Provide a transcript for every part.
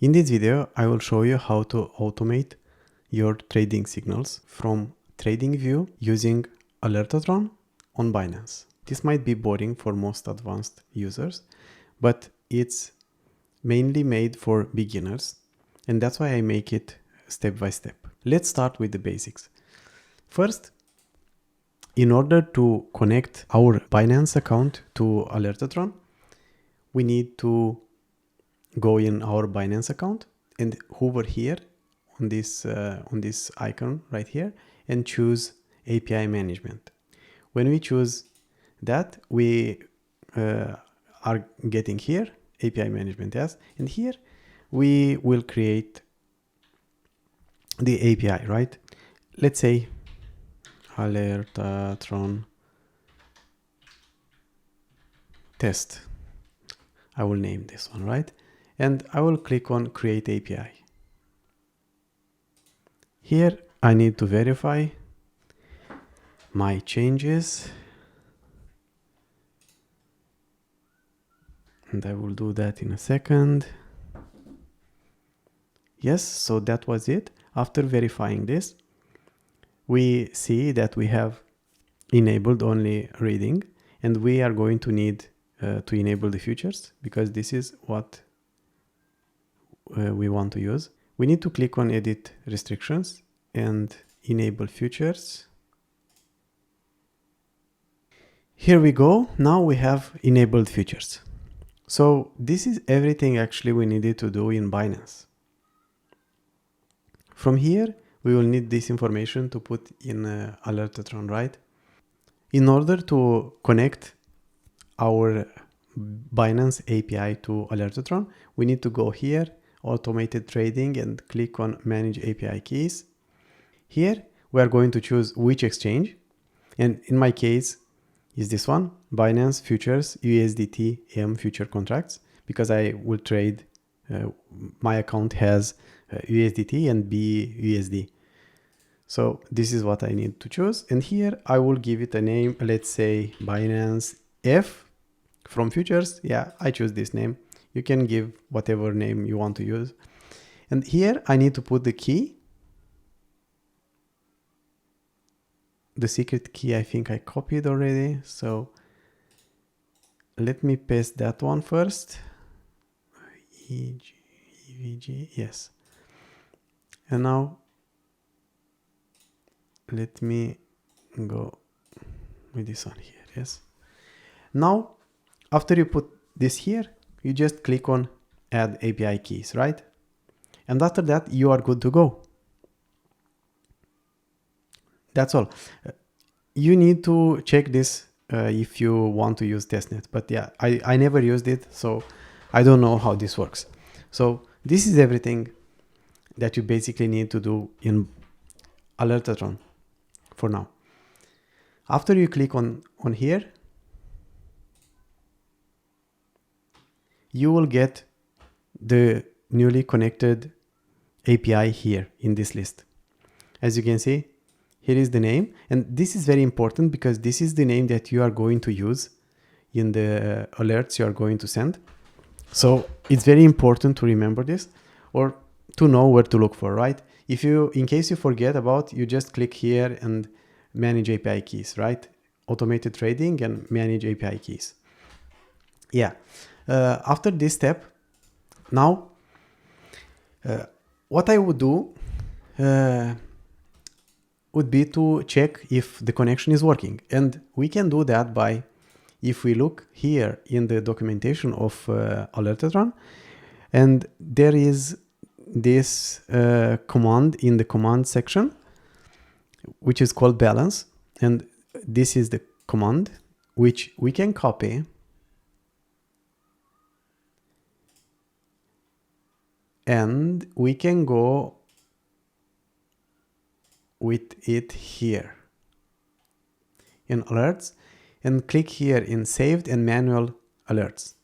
In this video, I will show you how to automate your trading signals from TradingView using Alertatron on Binance. This might be boring for most advanced users, but it's mainly made for beginners, and that's why I make it step by step. Let's start with the basics. First, in order to connect our Binance account to Alertatron, we need to go in our Binance account and hover here on this icon right here and choose API management. When we choose that, we are getting here API management, yes, and here we will create the API, right? Let's say Alertatron test. I will name this one, right? And I will click on create API. Here I need to verify my changes, and I will do that in a second. Yes, so that was it. After verifying this, we see that we have enabled only reading, and we are going to need to enable the futures because this is what we want to use. We need to click on edit restrictions and enable futures. Here we go. Now we have enabled futures. So this is everything actually we needed to do in Binance. From here, we will need this information to put in Alertatron, right? In order to connect our Binance API to Alertatron, we need to go here, automated trading, and click on manage API keys. Here, we are going to choose which exchange. And in my case, is this one, Binance Futures USDT M future contracts, because I will trade, my account has USDT and BUSD. So this is what I need to choose. And here I will give it a name. Let's say Binance F from futures. Yeah, I choose this name. You can give whatever name you want to use. And here I need to put the key. The secret key, I think I copied already. So let me paste that one first. EVG, yes. And now let me go with this one here, yes. Now, after you put this here, you just click on add API keys, right? And after that, you are good to go. That's all. You need to check this if you want to use testnet, but yeah, I never used it, so I don't know how this works. So this is everything that you basically need to do in Alertatron for now. After you click on here, you will get the newly connected API here in this list. As you can see, here is the name, and this is very important because this is the name that you are going to use in the alerts you are going to send. So it's very important to remember this or to know where to look for, right? If you, in case you forget about, you just click here and manage API keys, right? Automated trading and manage API keys. Yeah. After this step, now what I would do would be to check if the connection is working. And we can do that by, if we look here in the documentation of Alertatron, and there is this command in the command section, which is called balance. And this is the command which we can copy and we can go with it here in alerts and click here in saved and manual alerts.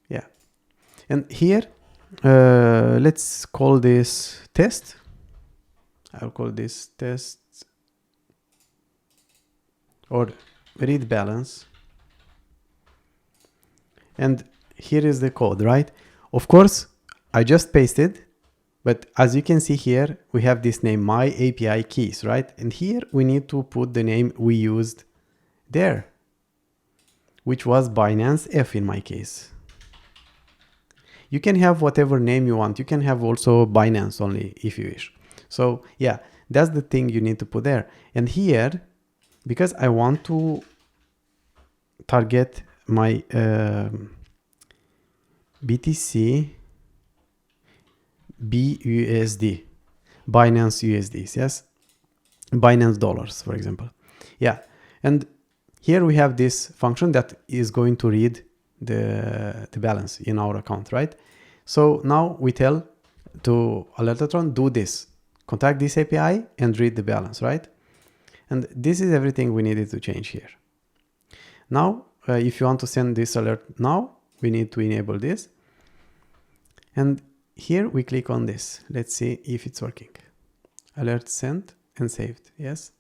Yeah. And here Let's call this test. I'll call this test or read balance. And here is the code, right? Of course, I just pasted, but as you can see here, we have this name, my API keys, right? And here we need to put the name we used there, which was Binance F in my case. You can have whatever name you want. You can have also Binance only if you wish. So yeah, that's the thing you need to put there. And here, because I want to target my BTC BUSD, Binance USDs, yes, Binance dollars, for example. Yeah, and here we have this function that is going to read the balance in our account, right? So now we tell to Alertatron, do this, contact this API and read the balance, right? And this is everything we needed to change here. Now, if you want to send this alert now, we need to enable this. And here we click on this. Let's see if it's working. Alert sent and saved, yes.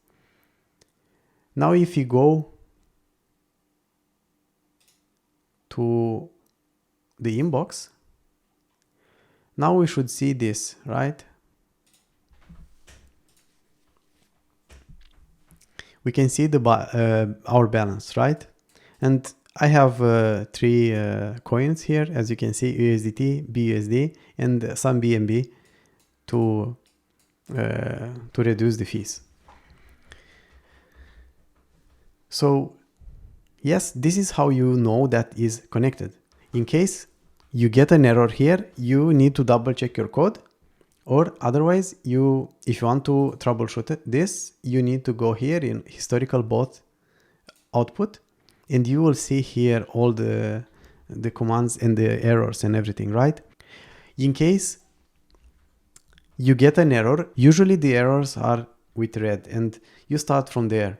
Now if you go to the inbox, now we should see this, right? We can see the our balance, right? And I have 3 coins here, as you can see, USDT, BUSD, and some BNB to reduce the fees. So yes, this is how you know that is connected. In case you get an error here, you need to double check your code, or otherwise if you want to troubleshoot this, you need to go here in historical bot output, and you will see here all the commands and the errors and everything, right? In case you get an error, usually the errors are with red, and you start from there,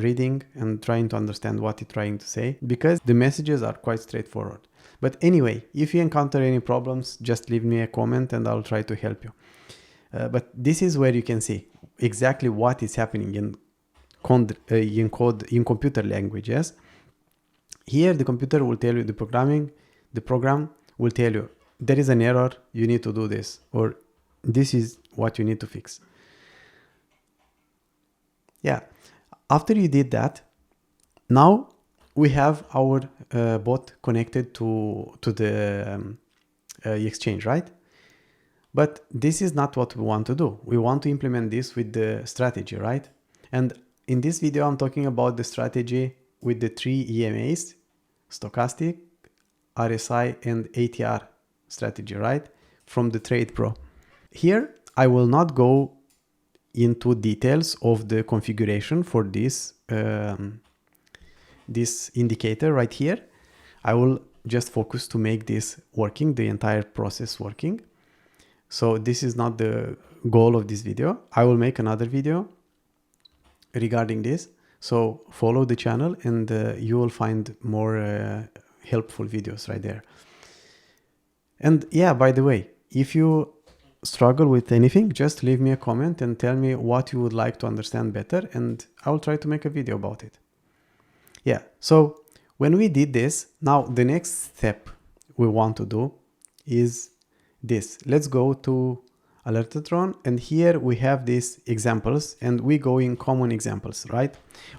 reading and trying to understand what it's trying to say, because the messages are quite straightforward. But anyway, if you encounter any problems, just leave me a comment and I'll try to help you. But this is where you can see exactly what is happening in computer languages. Here the computer will tell you the program will tell you there is an error, you need to do this, or this is what you need to fix. Yeah, after you did that, now we have our bot connected to the exchange, right? But this is not what we want to do. We want to implement this with the strategy, right? And in this video, I'm talking about the strategy with the 3 EMAs, stochastic, RSI, and ATR strategy, right? From the Trade Pro. Here, I will not go into details of the configuration for this this indicator right here. I will just focus to make this working, the entire process working. So this is not the goal of this video. I will make another video regarding this. So follow the channel and you will find more helpful videos right there. And yeah, by the way, if you struggle with anything, just leave me a comment and tell me what you would like to understand better, and I will try to make a video about it. Yeah, so when we did this, now the next step we want to do is this. Let's go to Alertatron, and here we have these examples, and we go in common examples, right?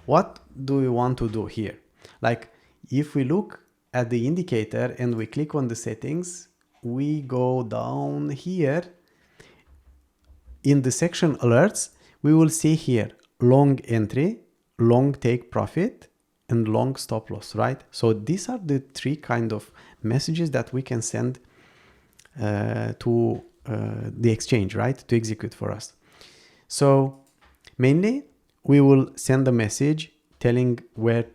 What do we want to do here? Like if we look at the indicator and we click on the settings, we go down here in the section alerts, we will see here long entry, long take profit, and long stop loss, right? So these are the 3 kind of messages that we can send to the exchange, right? To execute for us. So mainly we will send a message telling where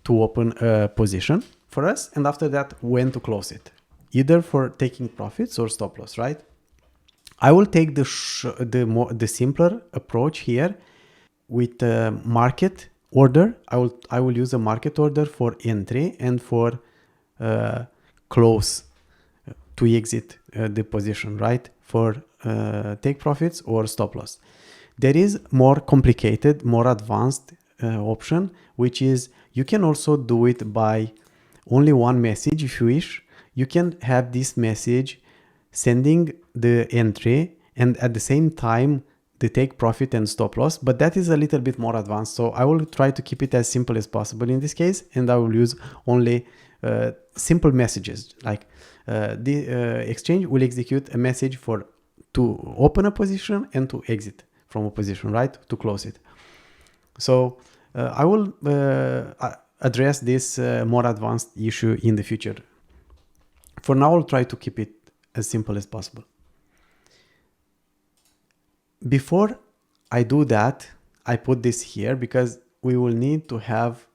to open a position for us, and after that when to close it, either for taking profits or stop loss, right? I will take the simpler approach here with the market order. I will use a market order for entry and for close to exit the position, right? For take profits or stop loss. There is more complicated, more advanced option, which is you can also do it by only one message if you wish. You can have this message sending the entry and at the same time the take profit and stop loss, but that is a little bit more advanced. So I will try to keep it as simple as possible in this case, and I will use only simple messages like the exchange will execute a message for to open a position and to exit from a position, right? To close it. So I will address this more advanced issue in the future. For now, I'll try to keep it as simple as possible. Before I do that, I put this here because we will need to have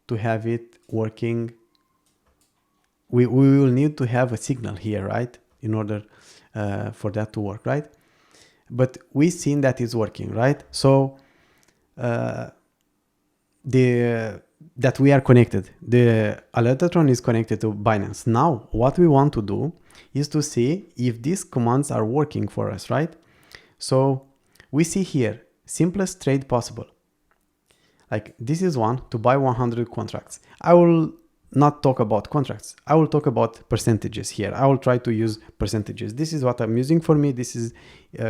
it working. We will need to have a signal here, right? In order for that to work, right? But we've seen that it's working, right? So that we are connected. The Alertatron is connected to Binance. Now, what we want to do is to see if these commands are working for us, right? So we see here, simplest trade possible. Like this is one, to buy 100 contracts. I will not talk about contracts. I will talk about percentages here. I will try to use percentages. This is what I'm using for me. This is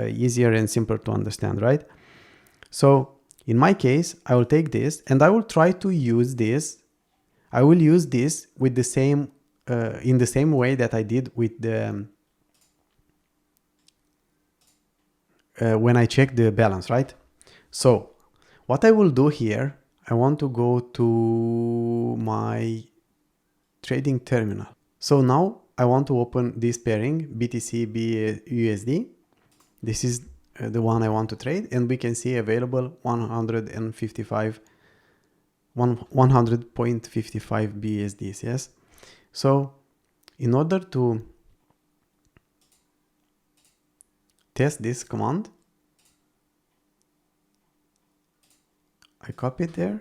easier and simpler to understand, right? So in my case, I will take this and I will try to use this. I will use this with the same, in the same way that I did with the, when I check the balance, right? So what I will do here, I want to go to my trading terminal. So now I want to open this pairing BTC BUSD. This is the one I want to trade, and we can see available 100.55 BUSDs. Yes. So in order to test this command, I copy it there.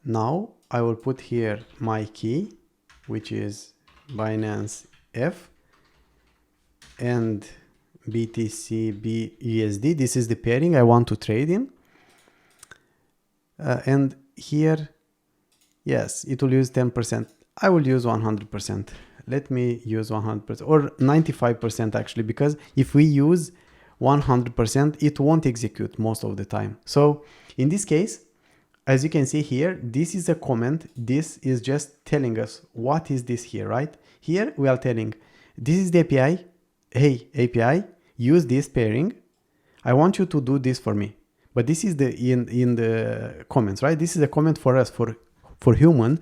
Now I will put here my key, which is Binance F and BTC BUSD. This is the pairing I want to trade in. And here, yes, it will use 10%. I will use 100%. Let me use 100% or 95% actually, because if we use 100%, it won't execute most of the time. So in this case, as you can see here, this is a comment. This is just telling us what is this here, right? Here we are telling, this is the API. Hey, API, use this pairing. I want you to do this for me. But this is the in the comments, right? This is a comment for us, for human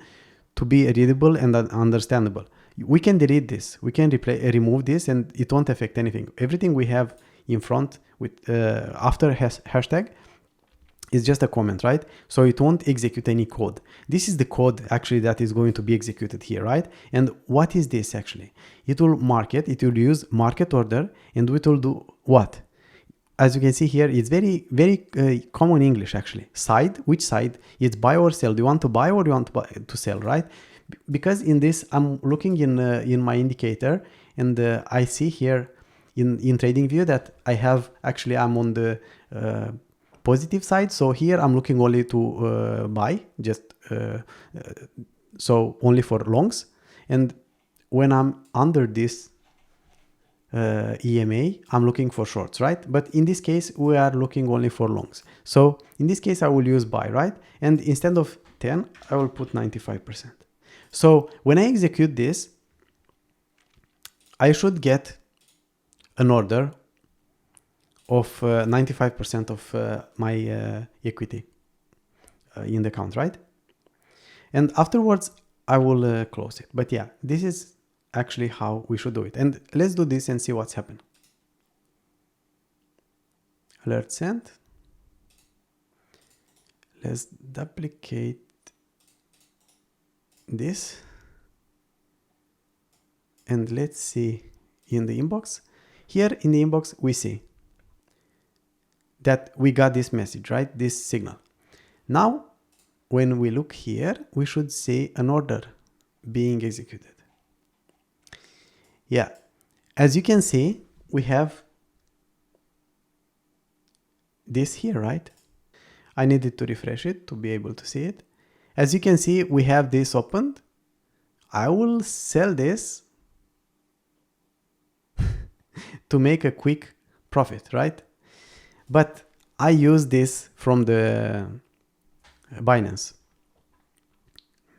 to be readable and understandable. We can delete this. We can remove this and it won't affect anything. Everything we have in front with after hashtag is just a comment, right? So it won't execute any code. This is the code actually that is going to be executed here, right? And what is this actually? It will market, it will use market order, and it will do what? As you can see here, it's very, very common English actually. Side, which side? It's buy or sell. Do you want to buy or do you want to sell, right? Because in this, I'm looking in my indicator, and I see here in TradingView that I have, actually I'm on the positive side. So here I'm looking only to buy, just so only for longs. And when I'm under this EMA, I'm looking for shorts, right? But in this case, we are looking only for longs. So in this case, I will use buy, right? And instead of 10, I will put 95%. So when I execute this, I should get an order of 95% of my equity in the account, right? And afterwards, I will close it. But yeah, this is actually how we should do it. And let's do this and see what's happened. Alert sent. Let's duplicate this. And let's see in the inbox. Here in the inbox, we see that we got this message, right? This signal. Now, when we look here, we should see an order being executed. Yeah, as you can see, we have this here, right? I needed to refresh it to be able to see it. As you can see, we have this opened. I will sell this to make a quick profit, right? But I use this from the Binance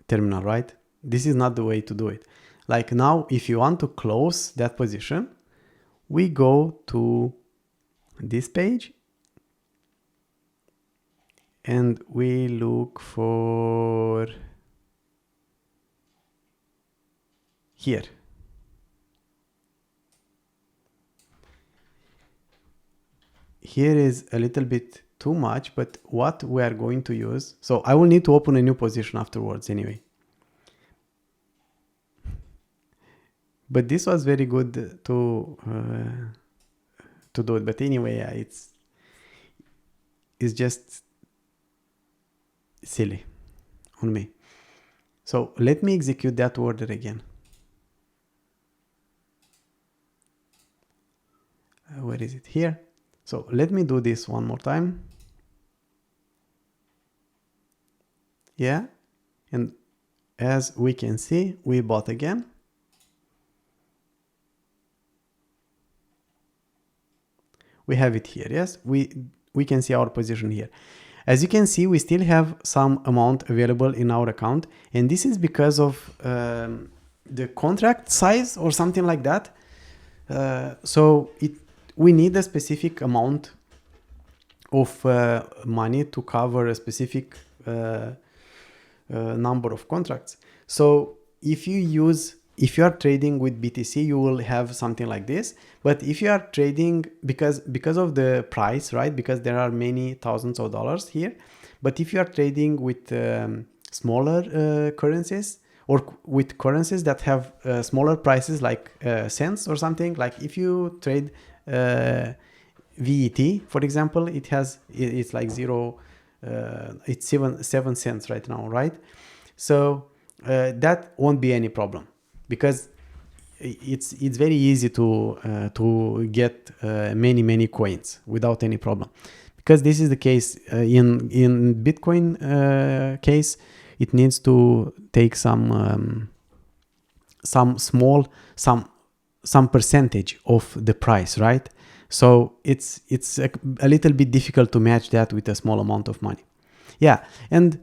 terminal, right? This is not the way to do it. Like now, if you want to close that position, we go to this page and we look for here. Here is a little bit too much, but what we are going to use, so I will need to open a new position afterwards anyway. But this was very good to do it. But anyway, it's just silly on me. So let me execute that order again. Where is it? Here. So let me do this one more time. Yeah. And as we can see, we bought again. We have it here. Yes, we can see our position here. As you can see, we still have some amount available in our account, and this is because of the contract size or something like that. So we need a specific amount of money to cover a specific number of contracts. So if you are trading with BTC, you will have something like this. But if you are trading, because of the price, right? Because there are many thousands of dollars here. But if you are trading with smaller currencies, or with currencies that have smaller prices, like cents or something, like if you trade VET, for example, it's like it's 7 cents right now, right? So that won't be any problem, because it's very easy to get many coins without any problem, because this is the case in Bitcoin case. It needs to take some percentage of the price, right? So it's a little bit difficult to match that with a small amount of money. Yeah, and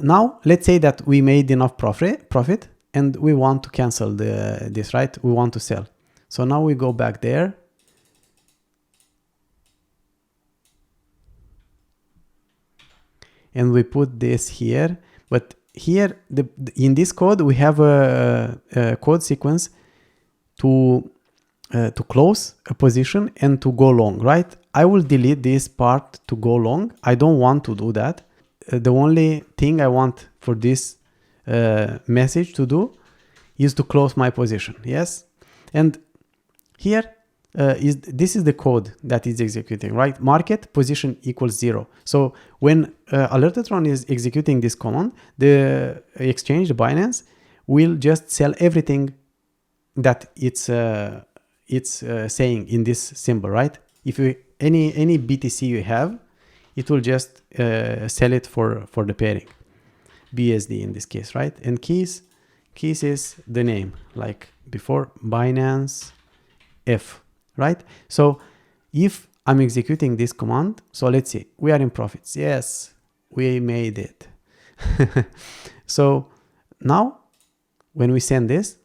now let's say that we made enough profit and we want to cancel this, right? We want to sell. So now we go back there. And we put this here. But here, in this code, we have a code sequence to close a position and to go long, right? I will delete this part to go long. I don't want to do that. The only thing I want for this message to do is to close my position. Yes, and here this is the code that is executing, right? Market position equals 0. So when Alertatron is executing this command, the exchange, the Binance, will just sell everything that it's saying in this symbol, right? If you any BTC you have, it will just sell it for the pairing, BSD in this case, right? And keys is the name, like before, Binance F, right? So if I'm executing this command, so let's see, we are in profits. Yes, we made it. So now when we send this,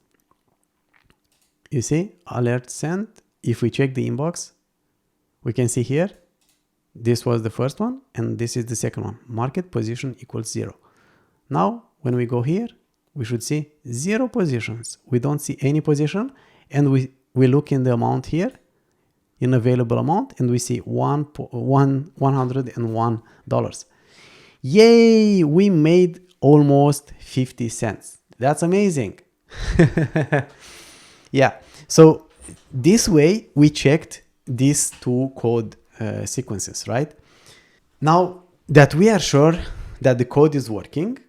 you see alert sent. If we check the inbox, we can see here, this was the first one and this is the second one. Market position equals 0. Now when we go here, we should see 0 positions. We don't see any position, and we look in the amount here, in available amount, and we see $101. Yay, we made almost 50 cents. That's amazing. Yeah, so this way we checked these two code sequences, right? Now that we are sure that the code is working,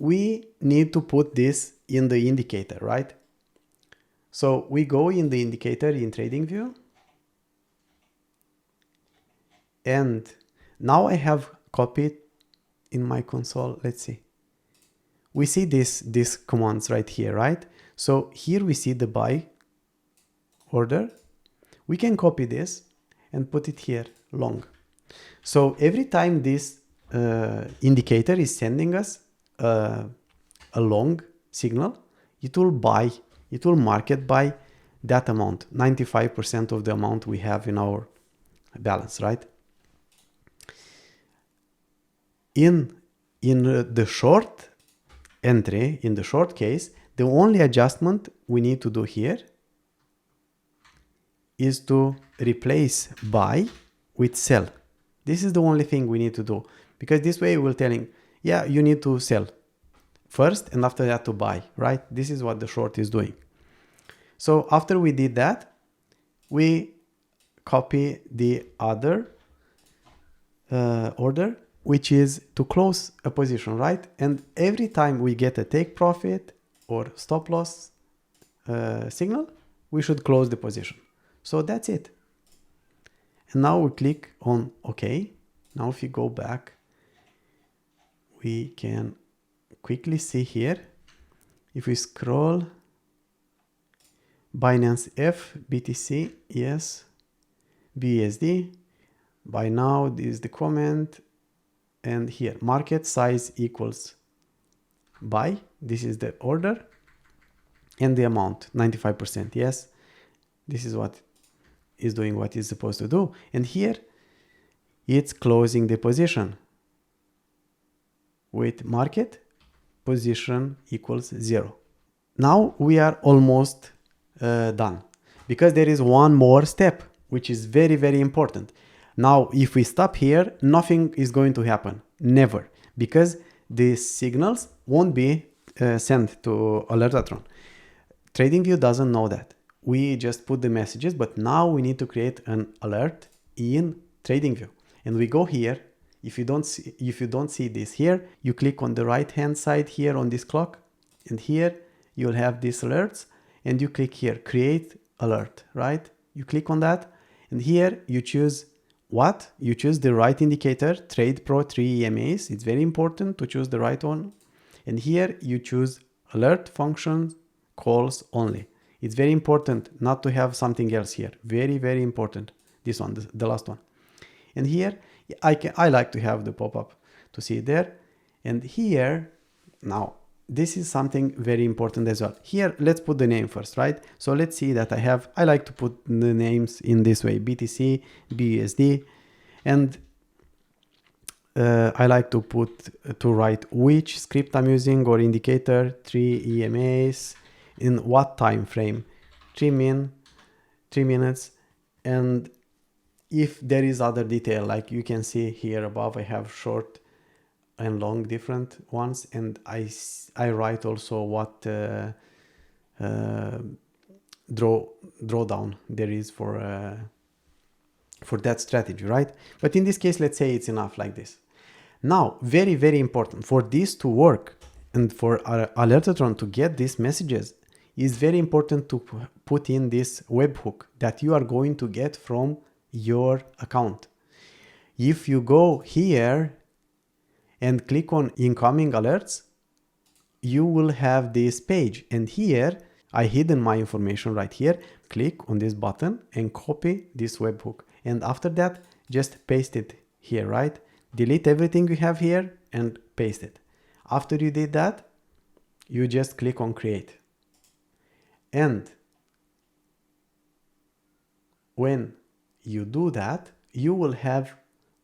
we need to put this in the indicator, right? So we go in the indicator in TradingView, and now I have copied in my console. Let's see. We see these commands right here, right? So here we see the buy order. We can copy this and put it here, long. So every time this indicator is sending us a long signal, it will market by that amount, 95% of the amount we have in our balance, right? In the short entry, in the short case, the only adjustment we need to do here is to replace buy with sell. This is the only thing we need to do, because this way we're telling, yeah, you need to sell first and after that to buy, right? This is what the short is doing. So after we did that, we copy the other order, which is to close a position, right? And every time we get a take profit or stop loss signal, we should close the position. So that's it. And now we click on OK. Now if you go back, we can quickly see here. If we scroll, Binance F, BTC, yes, BUSD. By now, this is the comment. And here, market size equals buy. This is the order. And the amount, 95%. Yes, this is what is doing what it's supposed to do. And here, it's closing the position with market position equals 0. Now we are almost done, because there is one more step, which is very, very important. Now, if we stop here, nothing is going to happen. Never. Because the signals won't be sent to Alertatron. TradingView doesn't know that. We just put the messages, but now we need to create an alert in TradingView. And we go here. If you don't see this here, you click on the right hand side here on this clock, and here you'll have these alerts, and you click here, create alert, right? You click on that, and here you choose what? You choose the right indicator, Trade Pro 3 EMAs. It's very important to choose the right one. And here you choose alert function calls only. It's very important not to have something else here. Very, very important. This one, the last one. And here I like to have the pop-up to see it there. And here, now, this is something very important as well. Here, let's put the name first, right? So let's see that I like to put the names in this way, BTC, BUSD, and I like to write which script I'm using or indicator, 3 EMAs, in what time frame, 3 minutes, and if there is other detail, like you can see here above, I have short and long different ones, and I write also what drawdown there is for that strategy, right? But in this case, let's say it's enough like this. Now, very, very important for this to work and for Alertatron to get these messages, is very important to put in this webhook that you are going to get from your account. If you go here and click on incoming alerts, you will have this page. And here, I hidden my information right here. Click on this button and copy this webhook. And after that, just paste it here, right? Delete everything you have here and paste it. After you did that, you just click on create. And when you do that, you will have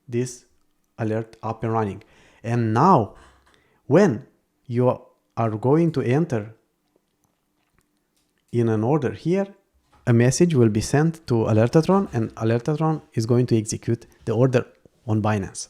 this alert up and running. And now, when you are going to enter in an order here, a message will be sent to Alertatron, and Alertatron is going to execute the order on Binance.